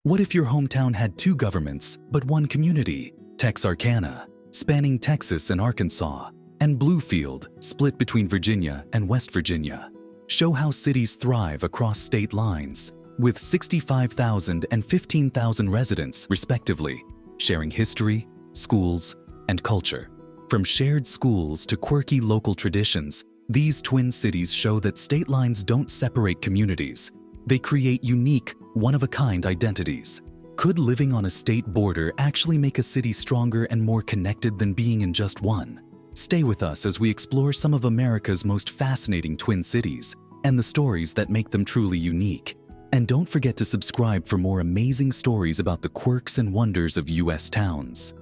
What if your hometown had two governments, but one community? Texarkana, spanning Texas and Arkansas, and Bluefield, split between Virginia and West Virginia, show how cities thrive across state lines, with 65,000 and 15,000 residents, respectively, sharing history, schools, and culture. From shared schools to quirky local traditions, these twin cities show that state lines don't separate communities. They create unique, one-of-a-kind identities. Could living on a state border actually make a city stronger and more connected than being in just one? Stay with us as we explore some of America's most fascinating twin cities and the stories that make them truly unique. And don't forget to subscribe for more amazing stories about the quirks and wonders of U.S. towns.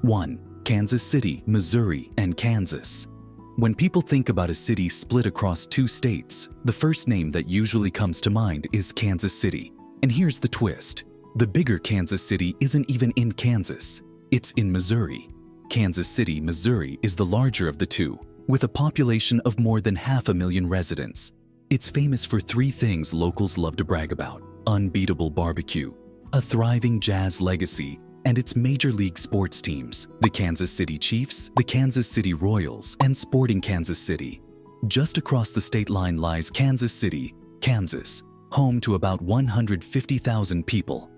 1. Kansas City, Missouri, and Kansas. When people think about a city split across two states, the first name that usually comes to mind is Kansas City. And here's the twist. The bigger Kansas City isn't even in Kansas. It's in Missouri. Kansas City, Missouri is the larger of the two, with a population of more than 500,000 residents. It's famous for three things locals love to brag about: unbeatable barbecue, a thriving jazz legacy, and its major league sports teams, the Kansas City Chiefs, the Kansas City Royals, and Sporting Kansas City. Just across the state line lies Kansas City, Kansas, home to about 150,000 people.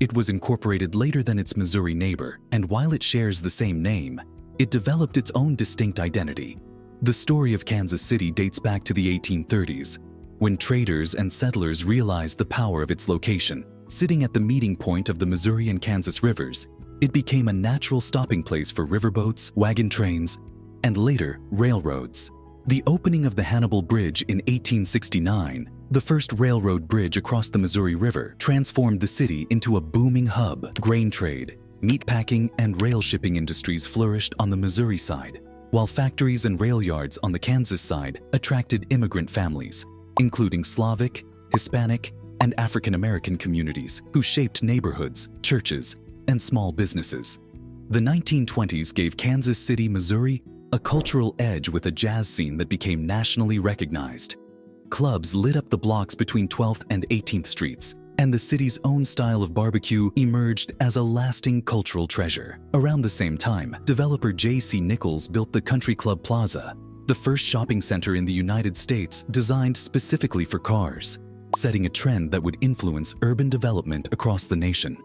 It was incorporated later than its Missouri neighbor, and while it shares the same name, it developed its own distinct identity. The story of Kansas City dates back to the 1830s, when traders and settlers realized the power of its location. Sitting at the meeting point of the Missouri and Kansas rivers, it became a natural stopping place for riverboats, wagon trains, and later, railroads. The opening of the Hannibal Bridge in 1869, the first railroad bridge across the Missouri River, transformed the city into a booming hub. Grain trade, meatpacking, and rail shipping industries flourished on the Missouri side, while factories and rail yards on the Kansas side attracted immigrant families, including Slavic, Hispanic, and African American communities who shaped neighborhoods, churches, and small businesses. The 1920s gave Kansas City, Missouri, a cultural edge with a jazz scene that became nationally recognized. Clubs lit up the blocks between 12th and 18th Streets, and the city's own style of barbecue emerged as a lasting cultural treasure. Around the same time, developer J.C. Nichols built the Country Club Plaza, the first shopping center in the United States designed specifically for cars, setting a trend that would influence urban development across the nation.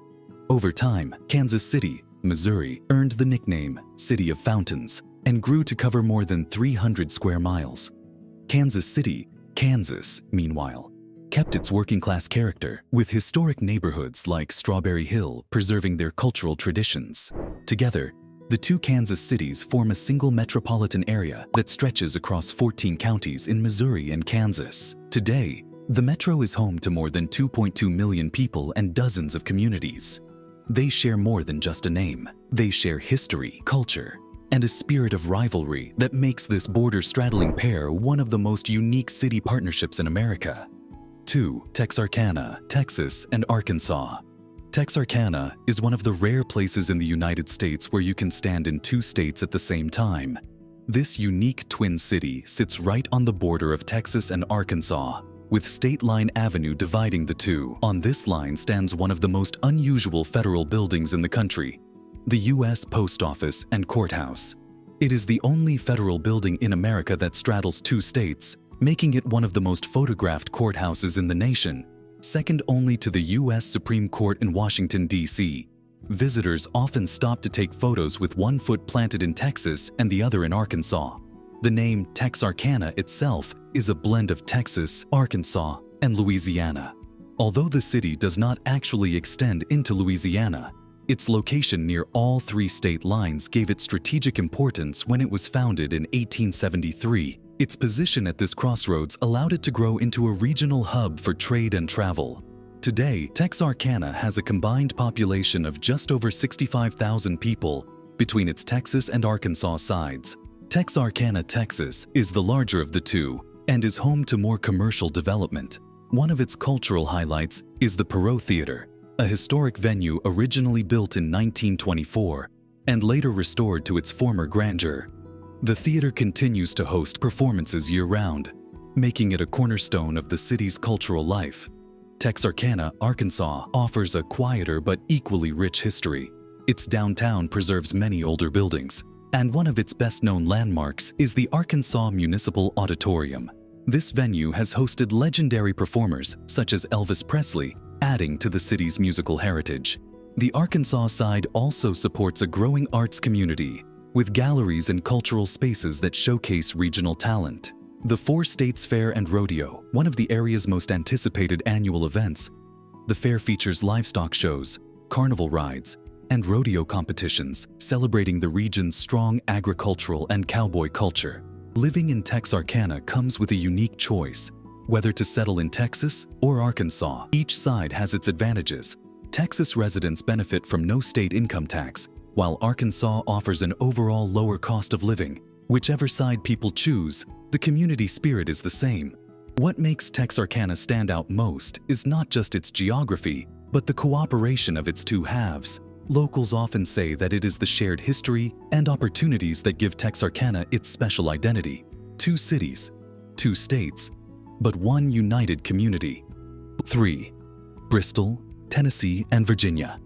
Over time, Kansas City, Missouri, earned the nickname City of Fountains and grew to cover more than 300 square miles. Kansas City, Kansas, meanwhile, kept its working-class character, with historic neighborhoods like Strawberry Hill preserving their cultural traditions. Together, the two Kansas cities form a single metropolitan area that stretches across 14 counties in Missouri and Kansas. Today, the metro is home to more than 2.2 million people and dozens of communities. They share more than just a name. They share history, culture, and a spirit of rivalry that makes this border-straddling pair one of the most unique city partnerships in America. 2. Texarkana, Texas, and Arkansas. Texarkana is one of the rare places in the United States where you can stand in two states at the same time. This unique twin city sits right on the border of Texas and Arkansas, with State Line Avenue dividing the two. On this line stands one of the most unusual federal buildings in the country, the U.S. Post Office and Courthouse. It is the only federal building in America that straddles two states, making it one of the most photographed courthouses in the nation, second only to the U.S. Supreme Court in Washington, D.C. Visitors often stop to take photos with one foot planted in Texas and the other in Arkansas. The name Texarkana itself is a blend of Texas, Arkansas, and Louisiana. Although the city does not actually extend into Louisiana, its location near all three state lines gave it strategic importance when it was founded in 1873. Its position at this crossroads allowed it to grow into a regional hub for trade and travel. Today, Texarkana has a combined population of just over 65,000 people between its Texas and Arkansas sides. Texarkana, Texas, is the larger of the two and is home to more commercial development. One of its cultural highlights is the Perot Theater, a historic venue originally built in 1924 and later restored to its former grandeur. The theater continues to host performances year-round, making it a cornerstone of the city's cultural life. Texarkana, Arkansas offers a quieter but equally rich history. Its downtown preserves many older buildings, and one of its best-known landmarks is the Arkansas Municipal Auditorium. This venue has hosted legendary performers such as Elvis Presley, adding to the city's musical heritage. The Arkansas side also supports a growing arts community, with galleries and cultural spaces that showcase regional talent. The Four States Fair and Rodeo, one of the area's most anticipated annual events. The fair features livestock shows, carnival rides, and rodeo competitions, celebrating the region's strong agricultural and cowboy culture. Living in Texarkana comes with a unique choice. Whether to settle in Texas or Arkansas, each side has its advantages. Texas residents benefit from no state income tax, while Arkansas offers an overall lower cost of living. Whichever side people choose, the community spirit is the same. What makes Texarkana stand out most is not just its geography, but the cooperation of its two halves. Locals often say that it is the shared history and opportunities that give Texarkana its special identity. Two cities, two states, but one united community. 3. Bristol, Tennessee, and Virginia.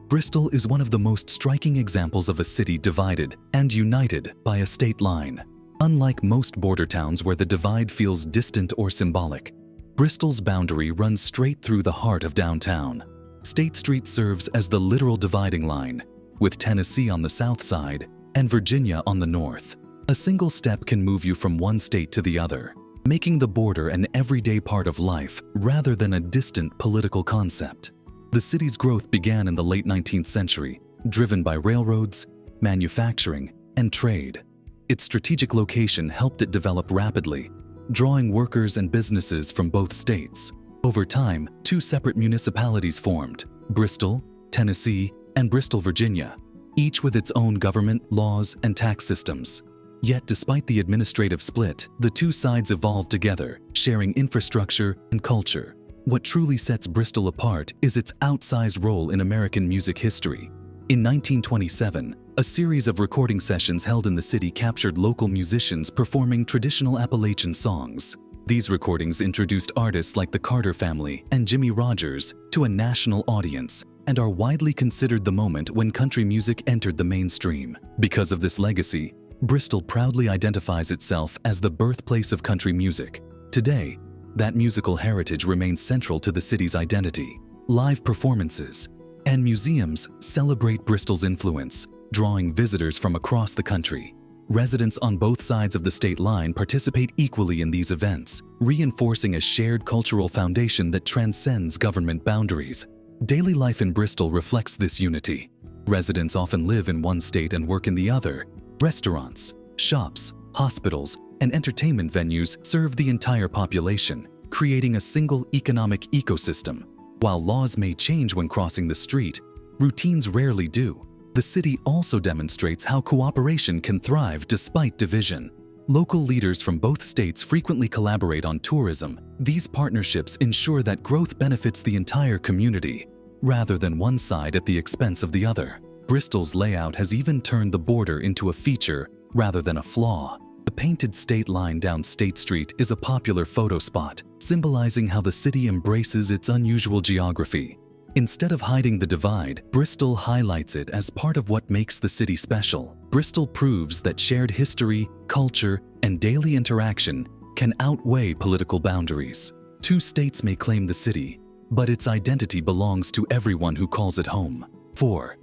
Bristol is one of the most striking examples of a city divided and united by a state line. Unlike most border towns where the divide feels distant or symbolic, Bristol's boundary runs straight through the heart of downtown. State Street serves as the literal dividing line, with Tennessee on the south side and Virginia on the north. A single step can move you from one state to the other, making the border an everyday part of life rather than a distant political concept. The city's growth began in the late 19th century, driven by railroads, manufacturing, and trade. Its strategic location helped it develop rapidly, drawing workers and businesses from both states. Over time, two separate municipalities formed: Bristol, Tennessee, and Bristol, Virginia, each with its own government, laws, and tax systems. Yet, despite the administrative split, the two sides evolved together, sharing infrastructure and culture. What truly sets Bristol apart is its outsized role in American music history. In 1927, a series of recording sessions held in the city captured local musicians performing traditional Appalachian songs. These recordings introduced artists like the Carter Family and Jimmy Rogers to a national audience and are widely considered the moment when country music entered the mainstream. Because of this legacy, Bristol proudly identifies itself as the birthplace of country music. Today, that musical heritage remains central to the city's identity. Live performances and museums celebrate Bristol's influence, drawing visitors from across the country. Residents on both sides of the state line participate equally in these events, reinforcing a shared cultural foundation that transcends government boundaries. Daily life in Bristol reflects this unity. Residents often live in one state and work in the other. Restaurants, shops, hospitals, and entertainment venues serve the entire population, creating a single economic ecosystem. While laws may change when crossing the street, routines rarely do. The city also demonstrates how cooperation can thrive despite division. Local leaders from both states frequently collaborate on tourism. These partnerships ensure that growth benefits the entire community, rather than one side at the expense of the other. Bristol's layout has even turned the border into a feature rather than a flaw. The painted state line down State Street is a popular photo spot, symbolizing how the city embraces its unusual geography. Instead of hiding the divide, Bristol highlights it as part of what makes the city special. Bristol proves that shared history, culture, and daily interaction can outweigh political boundaries. Two states may claim the city, but its identity belongs to everyone who calls it home. 4.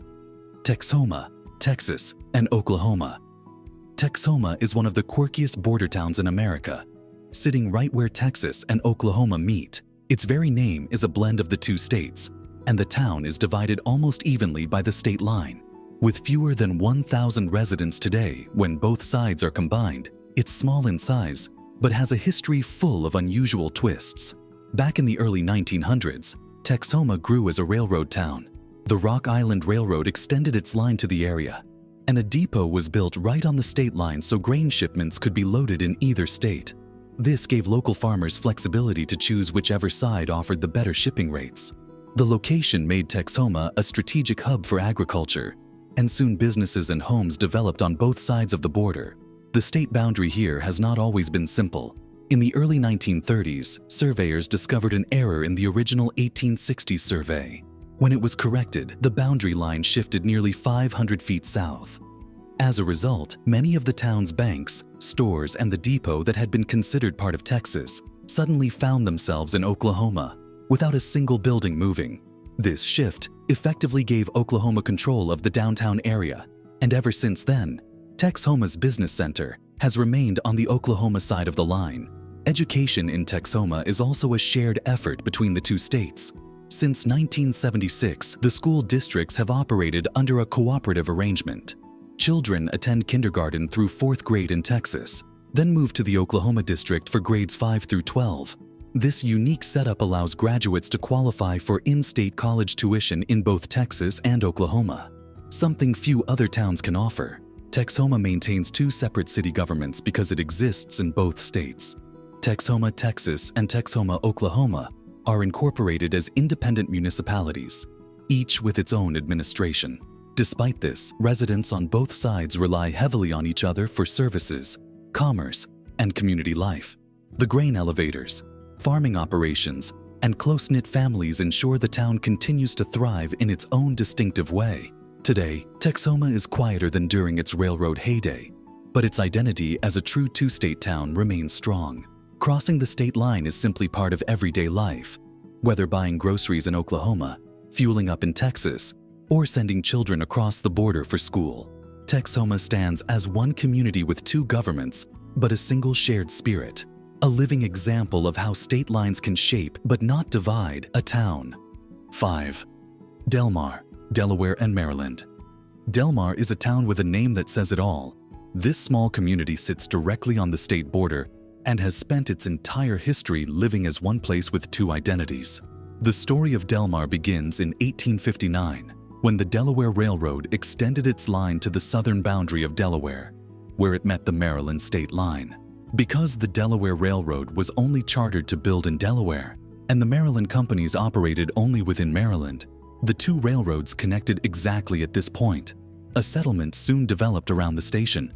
Texhoma, Texas, and Oklahoma. Texhoma is one of the quirkiest border towns in America, sitting right where Texas and Oklahoma meet. Its very name is a blend of the two states, and the town is divided almost evenly by the state line. With fewer than 1,000 residents today when both sides are combined, it's small in size, but has a history full of unusual twists. Back in the early 1900s, Texhoma grew as a railroad town. The Rock Island Railroad extended its line to the area, and a depot was built right on the state line so grain shipments could be loaded in either state. This gave local farmers flexibility to choose whichever side offered the better shipping rates. The location made Texhoma a strategic hub for agriculture, and soon businesses and homes developed on both sides of the border. The state boundary here has not always been simple. In the early 1930s, surveyors discovered an error in the original 1860 survey. When it was corrected, the boundary line shifted nearly 500 feet south. As a result, many of the town's banks, stores, and the depot that had been considered part of Texas suddenly found themselves in Oklahoma, without a single building moving. This shift effectively gave Oklahoma control of the downtown area, and ever since then, Texhoma's business center has remained on the Oklahoma side of the line. Education in Texhoma is also a shared effort between the two states. Since 1976, the school districts have operated under a cooperative arrangement. Children attend kindergarten through 4th grade in Texas, then move to the Oklahoma district for grades 5 through 12. This unique setup allows graduates to qualify for in-state college tuition in both Texas and Oklahoma, something few other towns can offer. Texhoma maintains 2 separate city governments because it exists in both states. Texhoma, Texas, and Texhoma, Oklahoma are incorporated as independent municipalities, each with its own administration. Despite this, residents on both sides rely heavily on each other for services, commerce, and community life. The grain elevators, farming operations, and close-knit families ensure the town continues to thrive in its own distinctive way. Today, Texhoma is quieter than during its railroad heyday, but its identity as a true two-state town remains strong. Crossing the state line is simply part of everyday life. Whether buying groceries in Oklahoma, fueling up in Texas, or sending children across the border for school, Texhoma stands as one community with 2 governments, but a single shared spirit. A living example of how state lines can shape, but not divide, a town. 5. Delmar, Delaware and Maryland. Delmar is a town with a name that says it all. This small community sits directly on the state border and has spent its entire history living as one place with 2 identities. The story of Delmar begins in 1859, when the Delaware Railroad extended its line to the southern boundary of Delaware, where it met the Maryland state line. Because the Delaware Railroad was only chartered to build in Delaware, and the Maryland companies operated only within Maryland, the 2 railroads connected exactly at this point. A settlement soon developed around the station,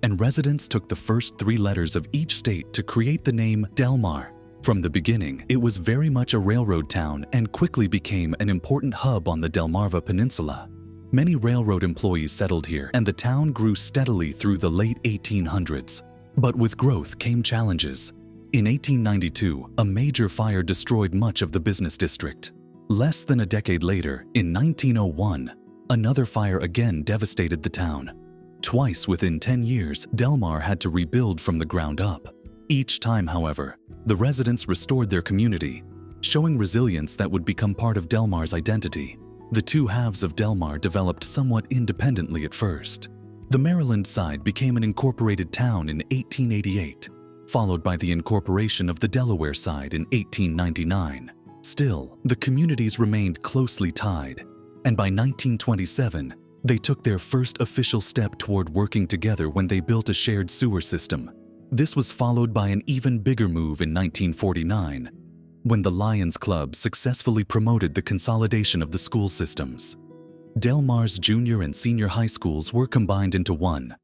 and residents took the first 3 letters of each state to create the name Delmar. From the beginning, it was very much a railroad town and quickly became an important hub on the Delmarva Peninsula. Many railroad employees settled here, and the town grew steadily through the late 1800s. But with growth came challenges. In 1892, a major fire destroyed much of the business district. Less than a decade later, in 1901, another fire again devastated the town. Twice within 10 years, Delmar had to rebuild from the ground up. Each time, however, the residents restored their community, showing resilience that would become part of Delmar's identity. The 2 halves of Delmar developed somewhat independently at first. The Maryland side became an incorporated town in 1888, followed by the incorporation of the Delaware side in 1899. Still, the communities remained closely tied, and by 1927, they took their first official step toward working together when they built a shared sewer system. This was followed by an even bigger move in 1949, when the Lions Club successfully promoted the consolidation of the school systems. Delmar's junior and senior high schools were combined into one.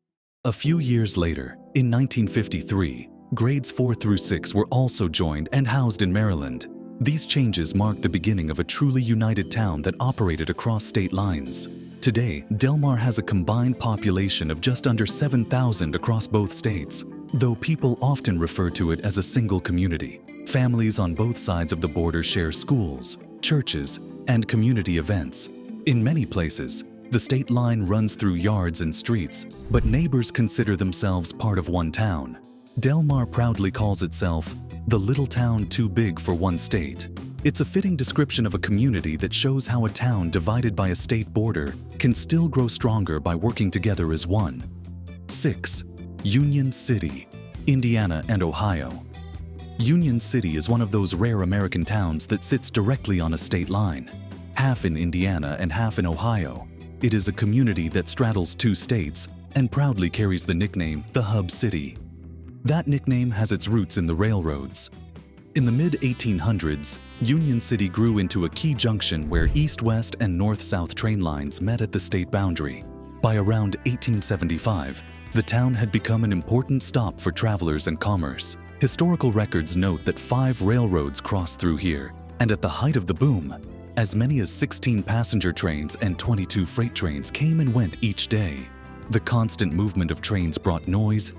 A few years later, in 1953, grades 4 through 6 were also joined and housed in Maryland. These changes marked the beginning of a truly united town that operated across state lines. Today, Delmar has a combined population of just under 7,000 across both states, though people often refer to it as a single community. Families on both sides of the border share schools, churches, and community events. In many places, the state line runs through yards and streets, but neighbors consider themselves part of one town. Delmar proudly calls itself the little town too big for one state. It's a fitting description of a community that shows how a town divided by a state border can still grow stronger by working together as one. 6. Union City, Indiana and Ohio. Union City is one of those rare American towns that sits directly on a state line. Half in Indiana and half in Ohio, it is a community that straddles 2 states and proudly carries the nickname the Hub City. That nickname has its roots in the railroads. In the mid-1800s, Union City grew into a key junction where east-west and north-south train lines met at the state boundary. By around 1875, the town had become an important stop for travelers and commerce. Historical records note that 5 railroads crossed through here, and at the height of the boom, as many as 16 passenger trains and 22 freight trains came and went each day. The constant movement of trains brought noise,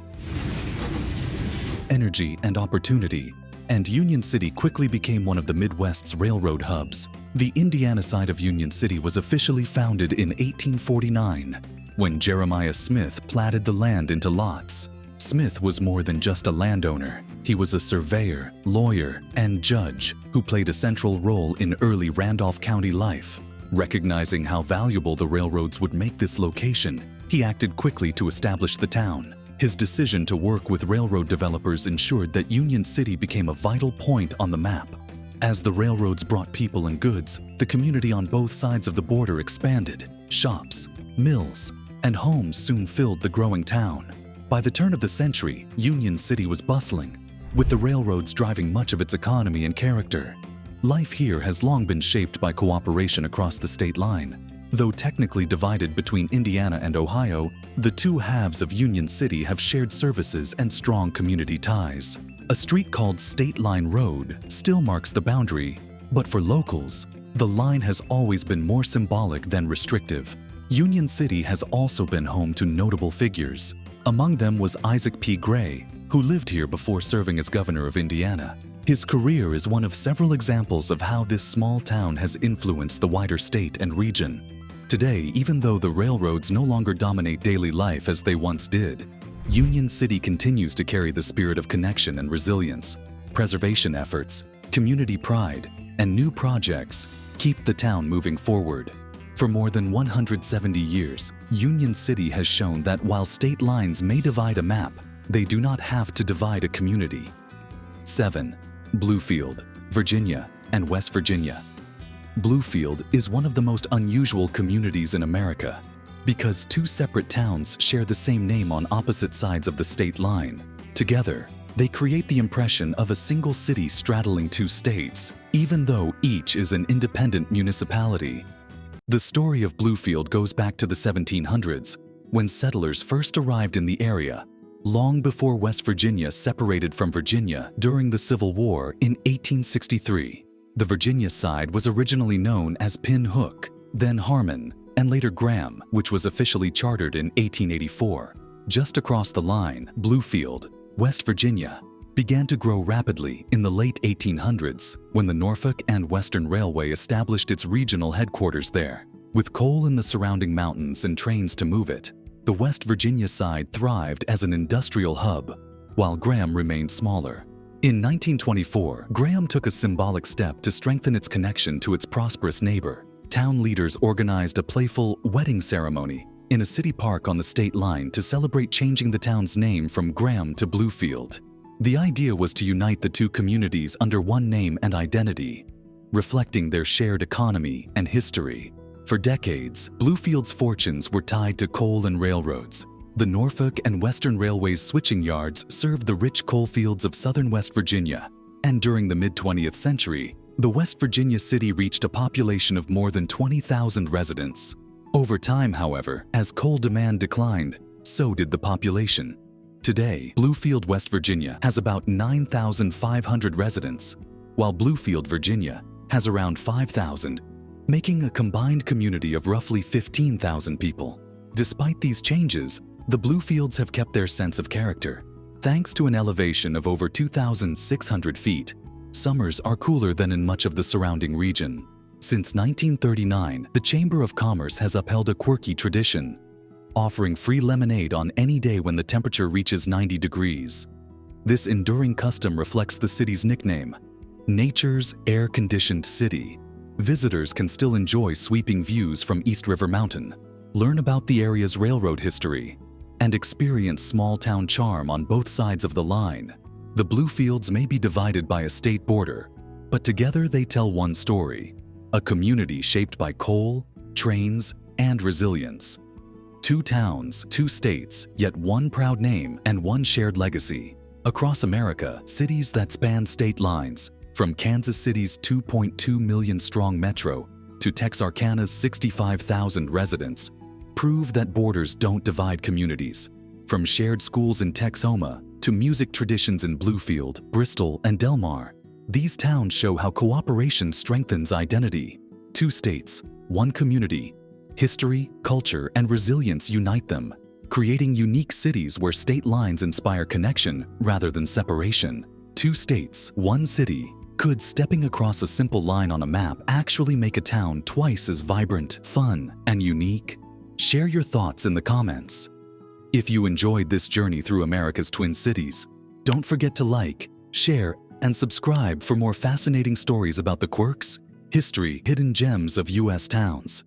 energy, and opportunity, and Union City quickly became one of the Midwest's railroad hubs. The Indiana side of Union City was officially founded in 1849, when Jeremiah Smith platted the land into lots. Smith was more than just a landowner. He was a surveyor, lawyer, and judge who played a central role in early Randolph County life. Recognizing how valuable the railroads would make this location, he acted quickly to establish the town. His decision to work with railroad developers ensured that Union City became a vital point on the map. As the railroads brought people and goods, the community on both sides of the border expanded. Shops, mills, and homes soon filled the growing town. By the turn of the century, Union City was bustling, with the railroads driving much of its economy and character. Life here has long been shaped by cooperation across the state line. Though technically divided between Indiana and Ohio, the two halves of Union City have shared services and strong community ties. A street called State Line Road still marks the boundary, but for locals, the line has always been more symbolic than restrictive. Union City has also been home to notable figures. Among them was Isaac P. Gray, who lived here before serving as governor of Indiana. His career is one of several examples of how this small town has influenced the wider state and region. Today, even though the railroads no longer dominate daily life as they once did, Union City continues to carry the spirit of connection and resilience. Preservation efforts, community pride, and new projects keep the town moving forward. For more than 170 years, Union City has shown that while state lines may divide a map, they do not have to divide a community. 7. Bluefield, Virginia, and West Virginia. Bluefield is one of the most unusual communities in America because 2 separate towns share the same name on opposite sides of the state line. Together, they create the impression of a single city straddling 2 states, even though each is an independent municipality. The story of Bluefield goes back to the 1700s, when settlers first arrived in the area, long before West Virginia separated from Virginia during the Civil War in 1863. The Virginia side was originally known as Pin Hook, then Harmon, and later Graham, which was officially chartered in 1884. Just across the line, Bluefield, West Virginia, began to grow rapidly in the late 1800s when the Norfolk and Western Railway established its regional headquarters there. With coal in the surrounding mountains and trains to move it, the West Virginia side thrived as an industrial hub, while Graham remained smaller. In 1924, Graham took a symbolic step to strengthen its connection to its prosperous neighbor. Town leaders organized a playful wedding ceremony in a city park on the state line to celebrate changing the town's name from Graham to Bluefield. The idea was to unite the 2 communities under one name and identity, reflecting their shared economy and history. For decades, Bluefield's fortunes were tied to coal and railroads. The Norfolk and Western Railway's switching yards served the rich coal fields of southern West Virginia, and during the mid-20th century, the West Virginia city reached a population of more than 20,000 residents. Over time, however, as coal demand declined, so did the population. Today, Bluefield, West Virginia has about 9,500 residents, while Bluefield, Virginia has around 5,000, making a combined community of roughly 15,000 people. Despite these changes, the Bluefields have kept their sense of character. Thanks to an elevation of over 2,600 feet, summers are cooler than in much of the surrounding region. Since 1939, the Chamber of Commerce has upheld a quirky tradition, offering free lemonade on any day when the temperature reaches 90 degrees. This enduring custom reflects the city's nickname, nature's air-conditioned city. Visitors can still enjoy sweeping views from East River Mountain, learn about the area's railroad history, and experience small-town charm on both sides of the line. The Bluefields may be divided by a state border, but together they tell one story, a community shaped by coal, trains, and resilience. 2 towns, 2 states, yet one proud name and one shared legacy. Across America, cities that span state lines, from Kansas City's 2.2 million strong metro to Texarkana's 65,000 residents, prove that borders don't divide communities. From shared schools in Texoma to music traditions in Bluefield, Bristol, and Delmar, these towns show how cooperation strengthens identity. 2 states, 1 community. History, culture, and resilience unite them, creating unique cities where state lines inspire connection rather than separation. 2 states, 1 city. Could stepping across a simple line on a map actually make a town twice as vibrant, fun, and unique? Share your thoughts in the comments. If you enjoyed this journey through America's Twin Cities, don't forget to like, share, and subscribe for more fascinating stories about the quirks, history, hidden gems of U.S. towns.